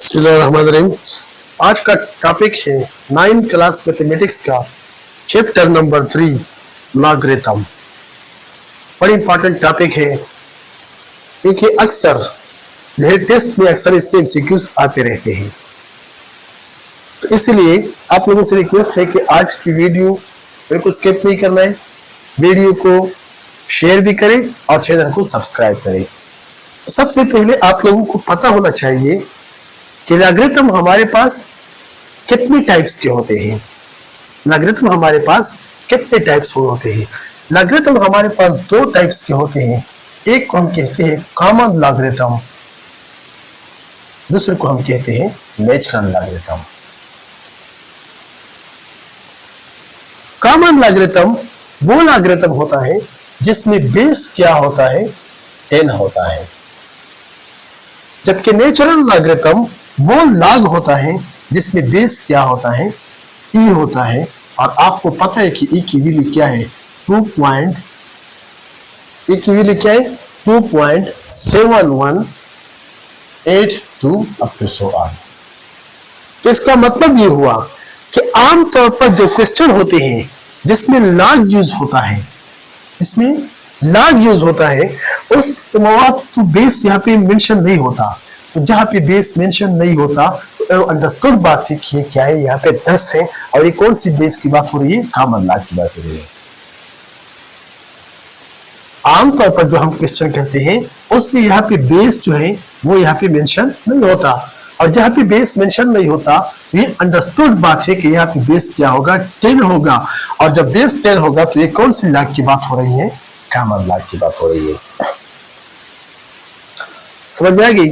बिस्मिल्लाहिर्रहमानिर्रहीम। आज का टॉपिक है 9th क्लास मैथमेटिक्स का चैप्टर नंबर 3 लॉगरिथम। बड़ी इंपॉर्टेंट टॉपिक है क्योंकि अक्सर टेस्ट में अक्सर इससे एमसीक्यूज आते रहते हैं, तो इसलिए आप लोगों से रिक्वेस्ट है कि आज की वीडियो बिल्कुल स्किप नहीं करना है, वीडियो को शेयर भी करें और चैनल को सब्सक्राइब करें। सबसे पहले आप लोगों को पता होना चाहिए कि लॉगरिथम हमारे पास कितने टाइप्स के होते हैं। लॉगरिथम हमारे पास कितने टाइप्स होते हैं? लॉगरिथम हमारे पास दो टाइप्स के होते हैं। एक को हम कहते हैं कॉमन लॉगरिथम, दूसरे को हम कहते हैं नेचुरल लॉगरिथम। कॉमन लॉगरिथम वो लॉगरिथम होता है जिसमें बेस क्या होता है? 10 होता है। जबकि नेचुरल लॉगरिथम वो लॉग होता है जिसमें बेस क्या होता है? ई होता है। और आपको पता है कि ई की वैल्यू क्या है? 2.7182 अप टू सो ऑन। तो इसका मतलब ये हुआ कि आमतौर पर जो क्वेश्चन होते हैं जिसमें लॉग यूज होता है, उस मौके तो बेस यहाँ पे मेंशन नहीं होता। तो जहाँ पे बेस मेंशन नहीं होता तो अंडरस्टूड बात है कि क्या है, यहाँ पे 10 है और ये कौन सी बेस की बात हो रही है? कॉमन लॉग की बात हो रही है। आमतौर पर जो हम क्वेश्चन करते हैं उसमें यहाँ पे बेस जो है वो यहाँ पे मेंशन नहीं होता, और जहाँ पे बेस मेंशन नहीं होता ये अंडरस्टूड बात है कि यहाँ पे बेस क्या होगा? 10 होगा। और जब बेस 10 होगा तो ये कौन सी लॉग की बात हो रही है? कॉमन लॉग की बात हो रही है। समझ में आ गई?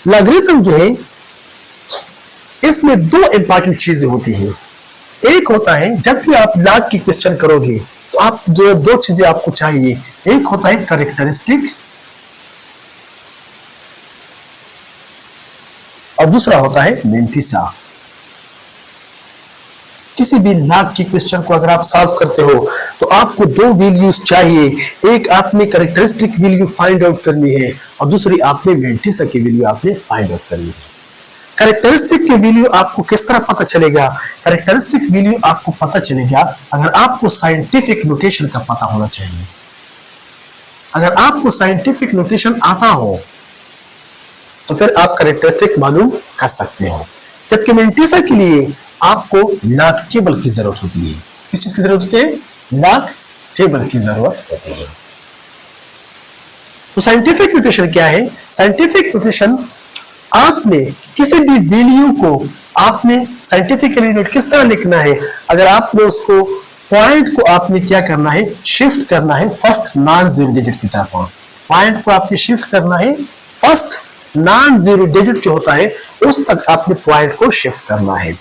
लॉगरिथम जो है इसमें दो इंपॉर्टेंट चीजें होती हैं। एक होता है जब भी आप लॉग की क्वेश्चन करोगे तो आप जो दो चीजें आपको चाहिए, एक होता है कैरेक्टरिस्टिक और दूसरा होता है मेंटिसा। किसी भी लॉग की क्वेश्चन को अगर आप सॉल्व करते हो तो आपको दो वैल्यूज चाहिए। एक आपने कैरेक्टरिस्टिक वैल्यू फाइंड आउट करनी है और दूसरी आपने मेंटिसा की वैल्यू आपने फाइंड आउट करनी है। कैरेक्टरिस्टिक की वैल्यू आपको किस तरह पता चलेगा? कैरेक्टरिस्टिक वैल्यू आपको पता चलेगा अगर आपको साइंटिफिक नोटेशन का पता होना चाहिए। अगर आपको साइंटिफिक नोटेशन आता हो तो फिर आप कैरेक्टरिस्टिक मालूम कर सकते हो। जबकि मेंटिसा के लिए आपको लॉग टेबल की जरूरत होती है। किस चीज की जरूरत होती है? लॉग टेबल की जरूरत होती है। तो साइंटिफिक नोटेशन क्या है? साइंटिफिक नोटेशन आपने किसी भी वैल्यू को आपने साइंटिफिकली नोट किस तरह लिखना है? अगर आपने उसको पॉइंट को आपने क्या करना है? शिफ्ट करना है फर्स्ट नॉन जीरो डिजिट की तरफ। पॉइंट को आपने शिफ्ट करना है फर्स्ट नॉन जीरो डिजिट जो होता है उस तक आपने पॉइंट को शिफ्ट करना है।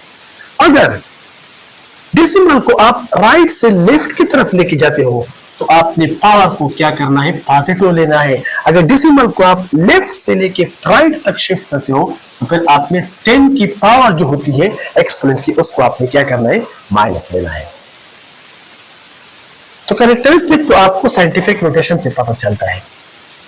अगर डेसिमल को आप राइट से लेफ्ट की तरफ लेके जाते हो तो आपने पावर को क्या करना है? पॉजिटिव लेना है। अगर डेसिमल को आप लेफ्ट से लेके राइट तक शिफ्ट करते हो तो फिर आपने 10 की पावर जो होती है एक्सपोनेंट की, उसको आपने क्या करना है? माइनस लेना है। तो कैरेक्टरिस्टिक तो आपको साइंटिफिक नोटेशन से पता चलता है।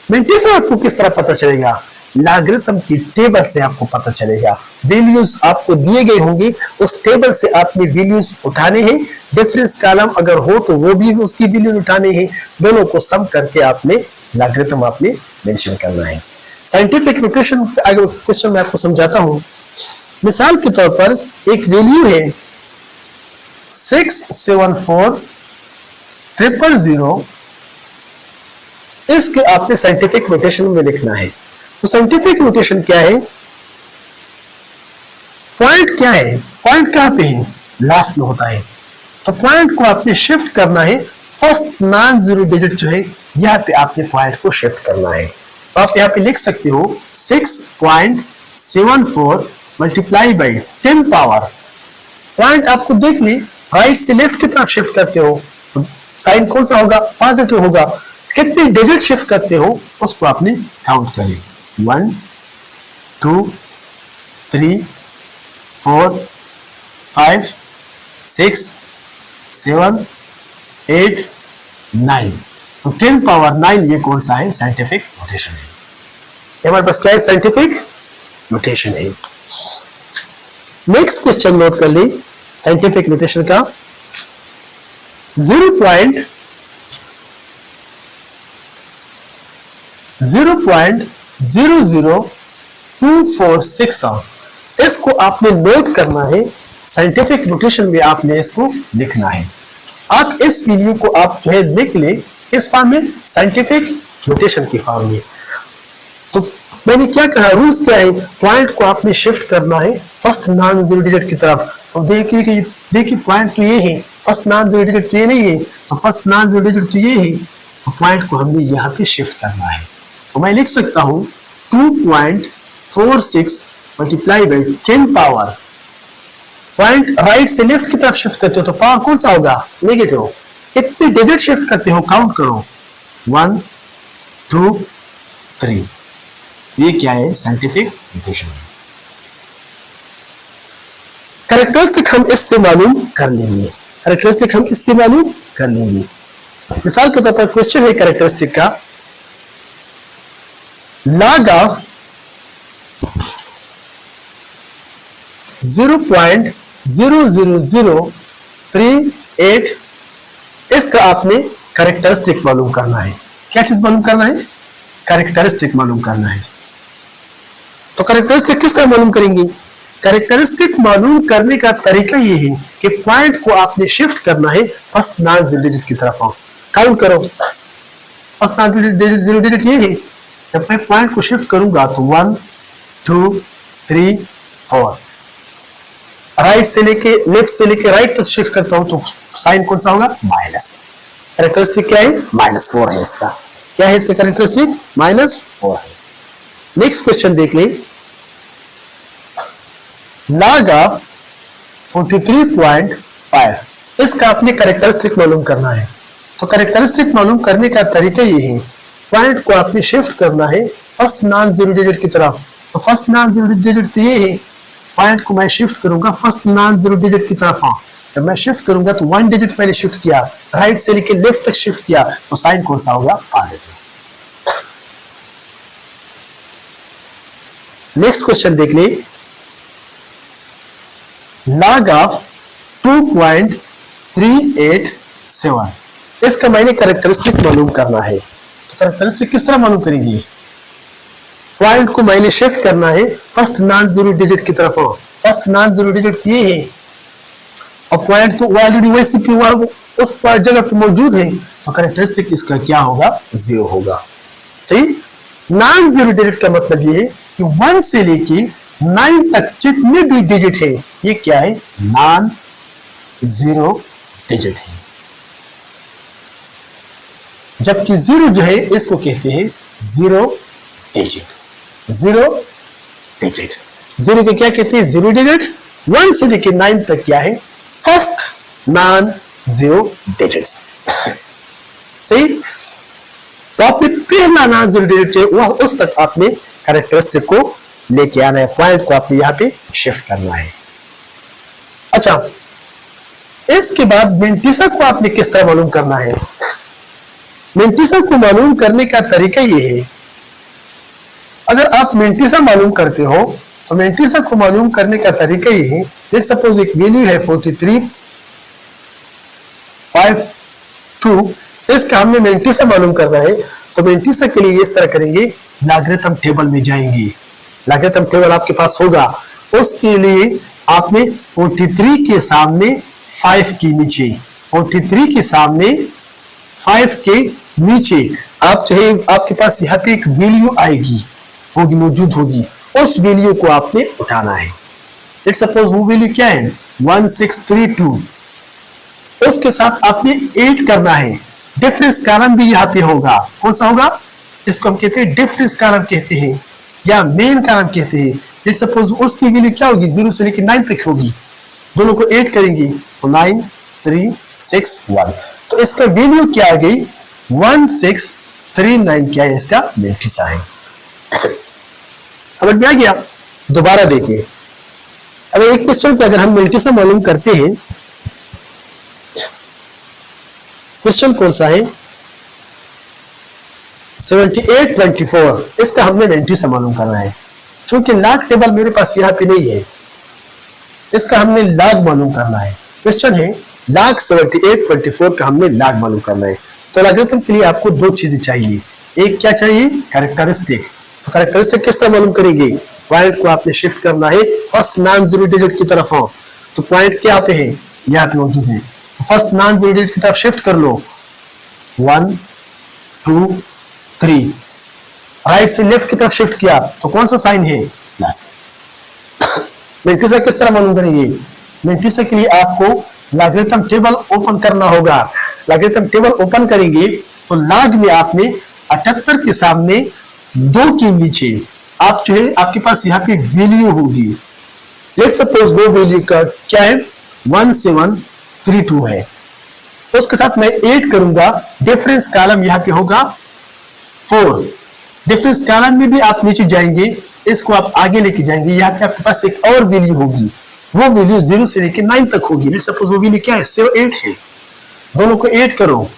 मेंटिसा आपको किस तरह पता चलेगा? लॉगरिथम की टेबल से आपको पता चलेगा। वैल्यूज आपको दिए गए होंगे, उस टेबल से आपने वैल्यूज उठाने हैं। डिफरेंस कॉलम अगर हो तो वो भी उसकी वैल्यूज उठाने हैं। दोनों को सम करके आपने लॉगरिथम आपने मेंशन करना है। साइंटिफिक नोटेशन अगर क्वेश्चन मैं आपको समझाता हूं। मिसाल के तौर पर एक वैल्यू है 674,000, इसके आपने साइंटिफिक नोटेशन में लिखना है। तो साइंटिफिक नोटेशन क्या है? पॉइंट क्या है? पॉइंट कहां पे है? लास्ट में होता है। तो पॉइंट को आपने शिफ्ट करना है फर्स्ट नॉन जीरो डिजिट जो है यहां पे आपने पॉइंट को शिफ्ट करना है। तो आप यहां पे लिख सकते हो 6.74 मल्टीप्लाई बाई 10 पावर। पॉइंट आपको देख ली राइट से लेफ्ट की तरफ शिफ्ट करते हो तो साइन कौन सा होगा? पॉजिटिव होगा। कितने डिजिट शिफ्ट करते हो उसको आपने काउंट करें। 1 2 3 4 5 6 7 8 9। तो 10 पावर 9 ये कौन सा है? साइंटिफिक नोटेशन है। हमारे पास क्या है? साइंटिफिक नोटेशन है। नेक्स्ट क्वेश्चन नोट कर ली साइंटिफिक नोटेशन का। 0.00246 इसको आपने नोट करना है, साइंटिफिक नोटेशन में आपने इसको लिखना है। आप इस वीडियो को आप जो है लिख ले किस फॉर्म में, साइंटिफिक नोटेशन की फॉर्म में। तो मैंने क्या कहा, रूल्स क्या है, पॉइंट को आपने शिफ्ट करना है फर्स्ट नॉन जीरो डिजिट की तरफ। तो देखिए पॉइंट तो ये है, फर्स्ट नॉन जीरो डिजिट तो ये नहीं है, तो फर्स्ट नॉन जीरो डिजिट तो ये है, तो पॉइंट को हमने यहाँ पे शिफ्ट करना है। तो मैं लिख सकता हूँ 2.46 multiply by 10 power, point right से लेफ्ट की तरफ शिफ्ट करते हो तो पावर कौन सा होगा, नेगेटिव। कितने डिजिट शिफ्ट करते हो काउंट करो, 1 2 3। ये क्या है, साइंटिफिक नोटेशन। कैरेक्टरिस्टिक हम इससे मालूम कर लेंगे, कैरेक्टरिस्टिक हम इससे मालूम कर लेंगे। मिसाल के तौर पर क्वेश्चन है कैरेक्टरिस्टिक का, log ऑफ 0.00038 इसका आपने कैरेक्टरिस्टिक मालूम करना है। क्या चीज मालूम करना है, कैरेक्टरिस्टिक मालूम करना है। तो कैरेक्टरिस्टिक किस तरह मालूम करेंगे, कैरेक्टरिस्टिक मालूम करने का तरीका ये है कि पॉइंट को आपने शिफ्ट करना है फर्स्ट नॉन जीरो डिजिट की तरफ। काउंट करो, फर्स्ट नॉन जीरो डिजिट ये है, जब मैं पॉइंट को शिफ्ट करूंगा तो 1 2 3 4, राइट से लेके लेफ्ट से लेके राइट तक शिफ्ट करता हूं तो साइन कौन सा होगा, माइनस। कैरेक्टरिस्टिक क्या है, -4 है इसका। क्या है इसका कैरेक्टरिस्टिक, -4 है। नेक्स्ट क्वेश्चन देख ले, log ऑफ 43.5 इसका आपने कैरेक्टरिस्टिक मालूम करना है। तो कैरेक्टरिस्टिक मालूम करने का तरीका ये है, पॉइंट को आपने शिफ्ट करना है फर्स्ट नॉन जीरो डिजिट की तरफ। तो फर्स्ट नॉन जीरो डिजिट तो ये है, पॉइंट को मैं शिफ्ट करूंगा फर्स्ट नॉन जीरो डिजिट की तरफ। जब मैं शिफ्ट करूंगा तो 1 डिजिट पहले शिफ्ट किया, राइट से लेके लेफ्ट तक शिफ्ट किया, तो साइन कौन सा होगा, पॉजिटिव। नेक्स्ट क्वेश्चन देख ले, log ऑफ 2.387 इसका मैंने कैरेक्टरिस्टिक मालूम करना है। तो कैरेक्टरिस्टिक किस तरह मालूम करेंगे, पॉइंट को मैंने शिफ्ट करना है फर्स्ट नॉन जीरो डिजिट की तरफ। फर्स्ट नॉन जीरो डिजिट ये है और पॉइंट तो ऑलरेडी वैसे भी उस जगह पे मौजूद है, तो कैरेक्टरिस्टिक इसका क्या होगा, 0 होगा। सही। नॉन जीरो डिजिट का मतलब ये है कि 1 से लेके 9 तक जितने भी डिजिट है ये क्या है, नॉन जीरो डिजिट है। जबकि 0 जो है इसको कहते हैं zero digit. Zero digit, zero को क्या कहते हैं, जीरो डिजिट। 1 से लेके 9 तक क्या है, फर्स्ट नॉन जीरो डिजिट्स। सही। तो आपने पहला नॉन जीरो डिजिट है वह उस तक आपने कैरेक्टरिस्टिक को लेके आना है, पॉइंट को आपने यहां पे शिफ्ट करना है। अच्छा, इसके बाद मेंटिसा को आपने किस तरह मालूम करना है। मेंटिसा को मालूम करने का तरीका ये है, अगर आप मेंटिसा मालूम करते हो तो मेंटिसा को मालूम करने का तरीका ये है, लेट्स सपोज एक वैल्यू है 43.52, इसका हमने मेंटिसा मालूम करना है। तो मेंटिसा के लिए इस तरह करेंगे, लॉगरिथम टेबल में जाएंगे, लॉगरिथम टेबल आपके पास होगा, उसके लिए आपने 43 के सामने 5 के नीचे, 43 के सामने 5 के नीचे आप चाहे आपके पास यहाँ पे एक वैल्यू आएगी, होगी, मौजूद होगी, उस वैल्यू को आपने उठाना है। लेट्स सपोज वो वैल्यू क्या है, 1632, उसके साथ आपने 8 करना है। डिफरेंस कॉलम भी यहाँ पे होगा, कौन सा होगा, इसको हम कहते हैं डिफरेंस कॉलम कहते हैं या मेन कॉलम कहते हैं। लेट्स सपोज उसकी वैल्यू क्या होगी, 0 से लेकर 9 तक होगी, दोनों को 8 करेंगे तो 9361, तो इसका वैल्यू क्या आ गई, 1639 क्या है, इसका मेंटिसा है। समझ में आ गया। दोबारा देखिए, अगर एक क्वेश्चन को अगर हम मेंटिसा मालूम करते हैं, क्वेश्चन कौन सा है, 7824, इसका हमने मेंटिसा मालूम करना है। चूंकि लाग टेबल मेरे पास यहाँ पे नहीं है, इसका हमने लाग मालूम करना है। क्वेश्चन है लाग 78 24 का हमने लाग मालूम करना है। तो लॉगरिथम के लिए आपको दो चीजें चाहिए। एक क्या चाहिए? कैरेक्टरिस्टिक। तो कैरेक्टरिस्टिक किस तरह मालूम करेंगे? पॉइंट को आपने शिफ्ट करना है फर्स्ट नॉन जीरो डिजिट की तरफ हो। तो पॉइंट क्या पे है? यहाँ पे मौजूद है। फर्स्ट नॉन जीरो डिजिट की तरफ शिफ्ट कर लो। 1 2 3। राइट से लेफ्ट की तरफ शिफ्ट किया तो कौन सा साइन है? प्लस। मैट्रिक्स किस तरह मालूम करेंगे? मैट्रिक्स के लिए आपको लॉगरिथम टेबल ओपन करना होगा। लॉगरिथम टेबल ओपन करेंगे तो लॉग में आपने 78 के सामने 2 के नीचे आप जो है आपके पास यहाँ पे वैल्यू होगी। लेट्स सपोज वो वैल्यू का क्या है? 1732 है। तो उसके साथ मैं 8 करूंगा, डिफरेंस कॉलम यहाँ पे होगा 4। डिफरेंस कॉलम में भी आप नीचे जाएंगे, इसको आप आगे लेके जाएंगे, यहाँ पे आपके पास एक और वैल्यू होगी। वो वैल्यू 0 से लेके 9 तक होगी। लेट्स सपोज वो वैल्यू क्या है? 8 है। दोनों को 8 करो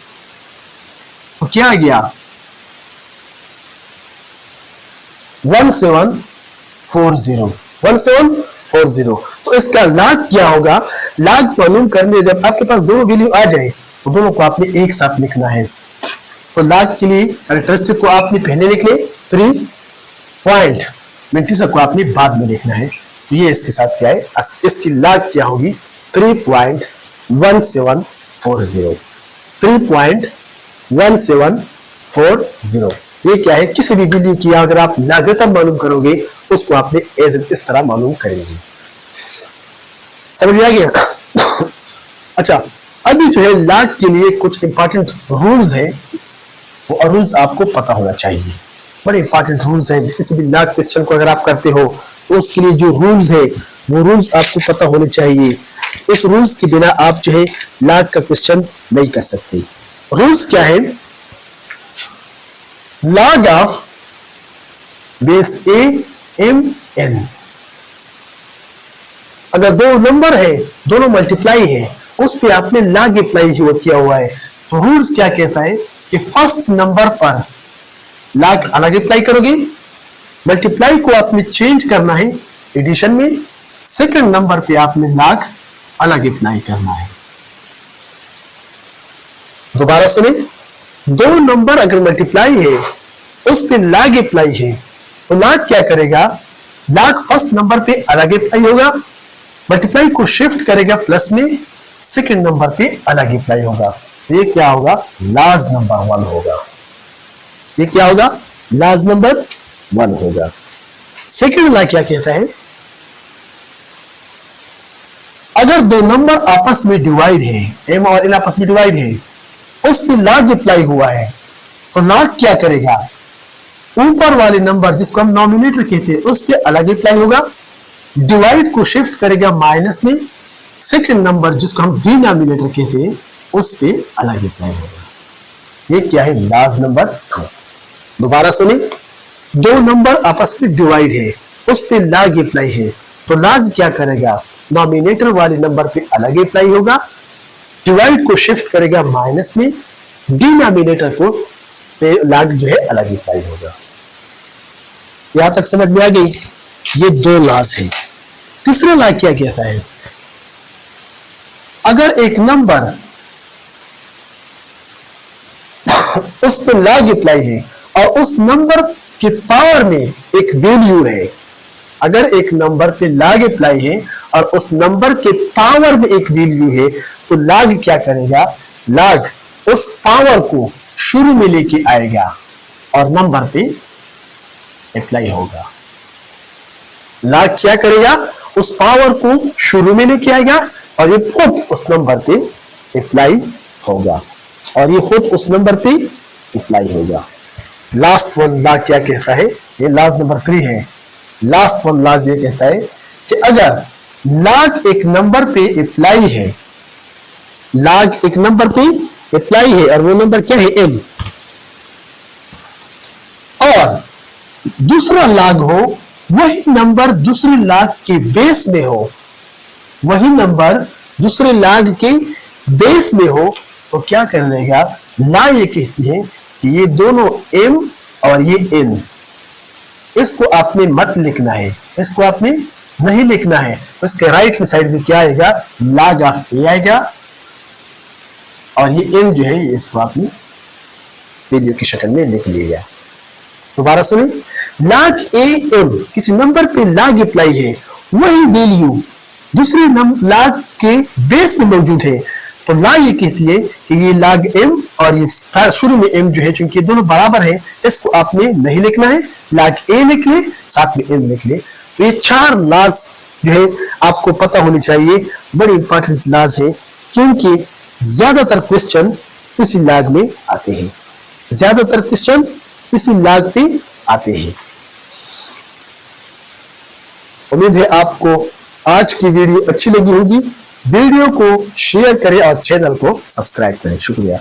तो क्या आ गया? 1740। 1740। तो इसका लाग क्या होगा? लाग मालूम करने जब आपके पास दोनों वैल्यू आ जाए तो दोनों को आपने एक साथ लिखना है। तो लाग के लिए कैरेक्टरिस्टिक को आपने पहले लिख ले 3 पॉइंट, मैट्रिक्स को आपने बाद में लिखना है। तो ये इसके साथ क्या है? इसकी लाग क्या होगी? 3.1740। 3.1740। ये क्या है? किसी भी वैल्यू की अगर आप लॉगरिथम मालूम करोगे उसको आपने इस तरह मालूम करेंगे। समझ में आ गया? अच्छा, अभी जो है लाग के लिए कुछ इंपॉर्टेंट रूल्स है, वो रूल्स आपको पता होना चाहिए। बड़े इंपॉर्टेंट रूल्स हैं। किसी भी लाग क्वेश्चन को अगर आप करते हो तो उसके लिए जो रूल्स है वो रूल्स आपको पता होने चाहिए। इस रूल्स के बिना आप जो है लाग का क्वेश्चन नहीं कर सकते। रूल्स क्या है? log of base a m n। अगर दो नंबर है, दोनों मल्टीप्लाई है, उस पे आपने log अप्लाई किया हुआ है। तो रूल्स क्या कहता है कि फर्स्ट नंबर पर log अलग अप्लाई करोगे, मल्टीप्लाई को आपने चेंज करना है एडिशन में, सेकंड नंबर पे आपने log अलग अप्लाई करना है। दोबारा सुने, दो नंबर अगर मल्टीप्लाई है उस पे log अप्लाई है तो log क्या करेगा? log फर्स्ट नंबर पे अलग अप्लाई होगा, मल्टीप्लाई को शिफ्ट करेगा प्लस में, सेकंड नंबर पे अलग अप्लाई होगा। ये क्या होगा? लार्ज नंबर 1 होगा। ये क्या होगा? लार्ज नंबर 1 होगा। सेकंड लॉ क्या कहता है? अगर दो नंबर आपस में डिवाइड है, m और n आपस में डिवाइड है, उस पे log अप्लाई हुआ है तो log क्या करेगा? ऊपर वाले नंबर जिसको हम नॉमिनेटर कहते हैं उस पे अलग अप्लाई होगा, डिवाइड को शिफ्ट करेगा माइनस में, सेकंड नंबर जिसको हम डिनोमिनेटर कहते हैं उस पे अलग अप्लाई होगा। ये क्या है? Large number 2। दोबारा सुनिए, दो नंबर आपस में डिवाइड है, उस पे log अप्लाई है तो log क्या करेगा? नॉमिनेटर वाले नंबर पे अलग अप्लाई होगा, डिवाइड को शिफ्ट करेगा माइनस में, डिनोमिनेटर को पे log जो है अलग अप्लाई होगा। यहां तक समझ में आ गई? ये दो लॉज है। तीसरा लॉ क्या कहता है? अगर एक नंबर उस पर log अप्लाई है और उस नंबर के पावर में एक वैल्यू है, अगर एक नंबर पे log अप्लाई है और उस नंबर के पावर में एक वैल्यू है तो log क्या करेगा? log उस पावर को शुरू में लेके आएगा और नंबर पे अप्लाई होगा। log क्या करेगा? उस पावर को शुरू में लेके आएगा और ये खुद उस नंबर पे अप्लाई होगा और ये खुद उस नंबर पे अप्लाई होगा। लास्ट वन लॉ क्या कहता है? ये लॉज नंबर 3 है। लास्ट वन लॉज ये कहता है कि अगर log एक नंबर पे अप्लाई है, log एक नंबर पे अप्लाई है और वो नंबर क्या है? m, और दूसरा log हो, वही नंबर दूसरे log के बेस में हो, वही नंबर दूसरे log के बेस में हो तो क्या कर देगा? लॉ ये कहती है कि ये दोनों m और ये n, इसको आपने मत लिखना है, इसको आपने नहीं लिखना है। तो इसके राइट में साइड में क्या आएगा, log ऑफ ए आएगा, और ये m जो है ये इसको आपने वैल्यू की शक्ल में लिख लिया। दोबारा सुनिए, log ए m किसी नंबर पे log अप्लाई है, वही वैल्यू दूसरे log के बेस में मौजूद है, तो ला ये कहती है कि ये log m और ये शुरू में m जो है, चूंकि ये दोनों बराबर है, इसको आपने नहीं लिखना है, log a लिख ले, साथ में m लिख ले। तो ये 4 लाज जो है आपको पता होनी चाहिए, बड़ी इंपॉर्टेंट लाज है, क्योंकि ज्यादातर क्वेश्चन इसी log में आते हैं, ज्यादातर क्वेश्चन इसी log पे आते हैं। उम्मीद है आपको आज की वीडियो अच्छी लगी होगी। वीडियो को शेयर करें और चैनल को सब्सक्राइब करें। शुक्रिया।